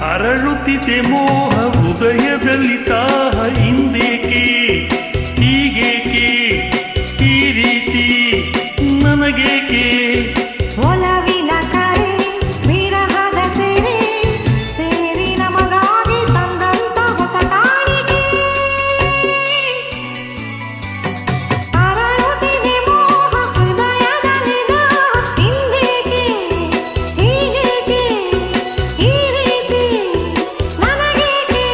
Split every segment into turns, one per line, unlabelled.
ಅರಳುತ್ತಿದೆ ಮೋಹ ಹೃದಯದಲ್ಲಿ ತಾಹ ಹಿಂದೇಕೆ ಹೀಗೇಕೆ ಈ ರೀತಿ ನನಗೇಕೆ
ಒಲವಿನ ಕರೆ ವಿರಹದ ಸೆರೆ ಸೇರಿ ನಮಗಾಗಿ ತಂದಂತ ಹೊಸ ಕಾಣಿಕೆ ಅರಳುತ್ತಿದೆ ಮೋಹ ಹೃದಯದಲ್ಲಿ ದಾಹ ಹಿಂದೇಕೆ ಹೀಗೇಕೆ ಈ ರೀತಿ ನನಗೇಕೆ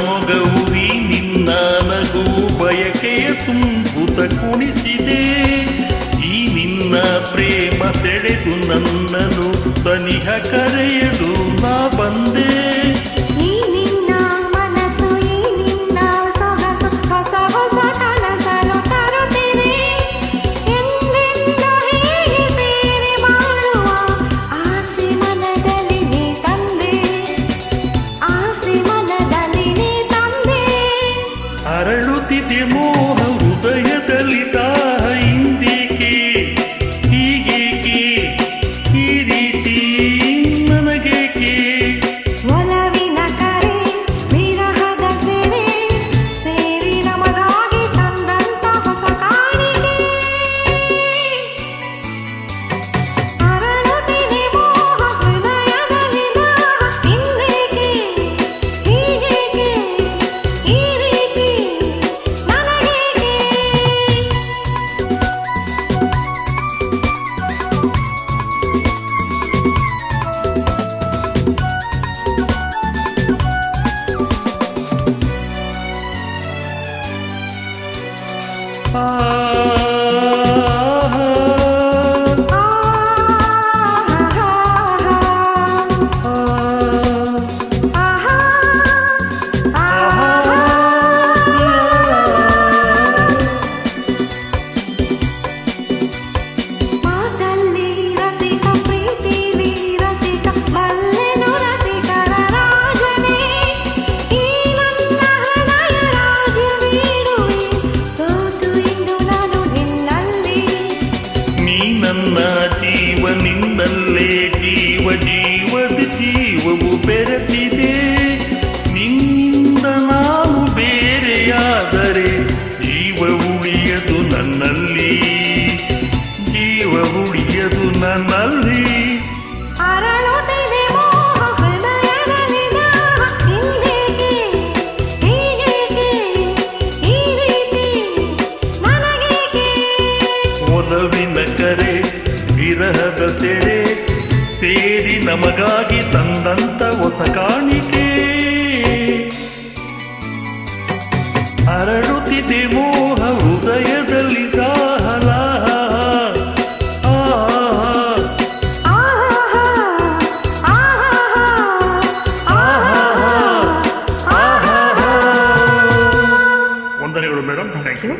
ಮೊಗವು ಈ ನಿನ್ನ ನಗು ಬಯಕೆಯ ತುಂಬುತ ಕುಣಿಸಿದೆ ಈ ನಿನ್ನ ಪ್ರೇಮ ಸೆಳೆದು ನನ್ನನು ತನಿಹ ಕರೆಯಲು ನಾ ಬಂದೆ
ಈ ನಿನ್ನ ಮನಸ್ಸು ಈ ನಿನ್ನ ಸೊಗಸು ಹೊಸ ಹೊಸ ಕನಸನ್ನು ತರುತ್ತಿದೆ ಎಂದೆಂದು ಹೀಗೆ ಸೇರಿ ಬಾಳುವ ಆಸೆ ಮನದಲ್ಲಿ ನೀ ತಂದೆ ಆಸೆ ಮನದಲ್ಲಿ ನೀ ತಂದೆ
ಅರಳುತ್ತಿದೆ ಮೋಹ ಹೃದಯದಲ್ಲಿ ದಾಹ ಹಿಂದೇಕೆ ಹೀಗೇಕೆ ಈ ರೀತಿ ನನಗೇಕೆ
ಒಲವಿನ ಕರೆ ವಿರಹದ ಸೆರೆ ಸೇರಿ ನಮಗಾಗಿ ತಂದಂತ ಹೊಸ ಕಾಣಿಕೆ ಅರಳುತ್ತಿದೆ ಮೋಹ ಹೃದಯದಲ್ಲಿ ದಾಹ ಹಿಂದೇಕೆ ಹೀಗೇಕೆ ಈ ರೀತಿ ನನಗೇಕೆ ಮಾತಲ್ಲಿ ರಸಿಕ ಪ್ರೀತಿಲಿ ರಸಿಕ ಬಲ್ಲೆನು ರಸಿಕರ ರಾಜನೇ ಈ ನನ್ನ ಹೃದಯ ರಾಜ್ಯ ನೀಡುವೆ ಸೋತು ಇಂದು ನಾನು ನಿನ್ನಲ್ಲಿ
ನೀ ನನ್ನ ಜೀವ ನಿನ್ನಲ್ಲೇ ಜೀವದ ಜೀವವು ಬೆರೆತಿದೆ ನಿನ್ನಿಂದ ನಾನು ಬೇರೆಯಾದರೆ ಜೀವ ಉಳಿಯದು ನನ್ನಲ್ಲಿ ಜೀವ ಉಳಿಯದು ನನ್ನಲ್ಲಿ
ಅರಳುತ್ತಿದೆ ಮೋಹ ಹೃದಯದಲ್ಲಿ ದಾಹ ಹಿಂದೇಕೆ ಹೀಗೇಕೆ ಈ ರೀತಿ ನನಗೇಕೆ
ಒಲವಿನ ಕರೆ ವಿರಹದ ಸೆರೆ ಸೇರಿ ನಮಗಾಗಿ ತಂದಂತ ಹೊಸ ಕಾಣಿಕೆ ಅರಳುತ್ತಿದೆ ಮೋಹ ಹೃದಯದಲ್ಲಿ ದಾಹಲಾಹ ವಂದನೆಗಳು ಮೇಡಮ್ ಥ್ಯಾಂಕ್ ಯು